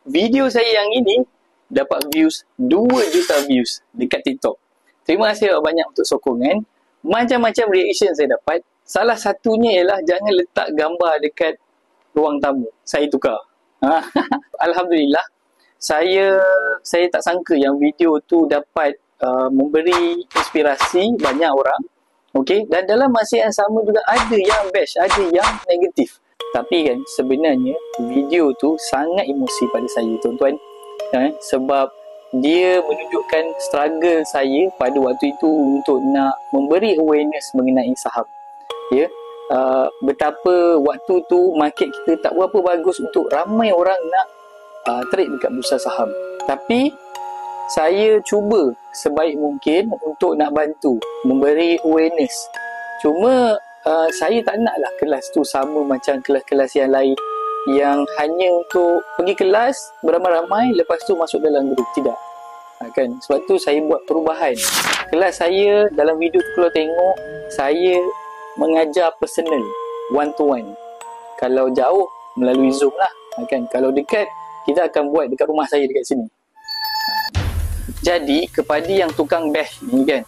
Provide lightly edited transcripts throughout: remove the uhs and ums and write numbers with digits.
video saya yang ini dapat views 2 juta views dekat TikTok. Terima kasih banyak untuk sokongan. Macam-macam reaction saya dapat. Salah satunya ialah jangan letak gambar dekat ruang tamu. Saya tukar. Alhamdulillah, saya tak sangka yang video tu dapat memberi inspirasi banyak orang. Okey, dan dalam masa yang sama juga ada yang bash, ada yang negatif. Tapi kan sebenarnya video tu sangat emosi pada saya, tuan-tuan. Sebab dia menunjukkan struggle saya pada waktu itu untuk nak memberi awareness mengenai saham. Ya, betapa waktu tu market kita tak berapa bagus untuk ramai orang nak trade dekat bursa saham. Tapi saya cuba sebaik mungkin untuk nak bantu, memberi awareness. Cuma saya tak naklah kelas tu sama macam kelas-kelas yang lain yang hanya untuk pergi kelas beramai-ramai lepas tu masuk dalam grup. Tidak. Kan? Sebab tu saya buat perubahan. Kelas saya dalam video tu kalau tengok, saya mengajar personal, one to one. Kalau jauh melalui Zoom lah. Kan? Kalau dekat, kita akan buat dekat rumah saya dekat sini. Jadi kepada yang tukang bash ni kan,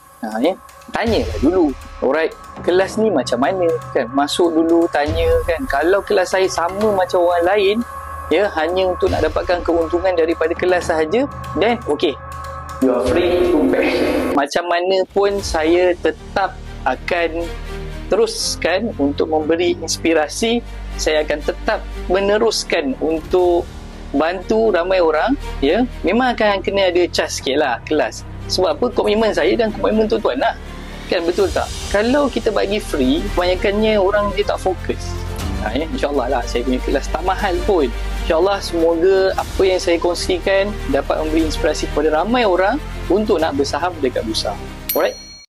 tanyalah dulu, alright, kelas ni macam mana kan, masuk dulu tanya kan. Kalau kelas saya sama macam orang lain, ya, hanya untuk nak dapatkan keuntungan daripada kelas sahaja, then okay, you are free to bash. Macam mana pun saya tetap akan teruskan untuk memberi inspirasi. Saya akan tetap meneruskan untuk bantu ramai orang, ya. Memang akan kena ada charge sikit lah kelas. Sebab apa? Komitmen saya dan komitmen tuan-tuan lah. Kan, betul tak? Kalau kita bagi free, kebanyakannya orang dia tak fokus. InsyaAllah lah, saya punya kelas tak mahal pun. InsyaAllah semoga apa yang saya kongsikan dapat memberi inspirasi kepada ramai orang untuk nak bersaham dekat bursa. Alright?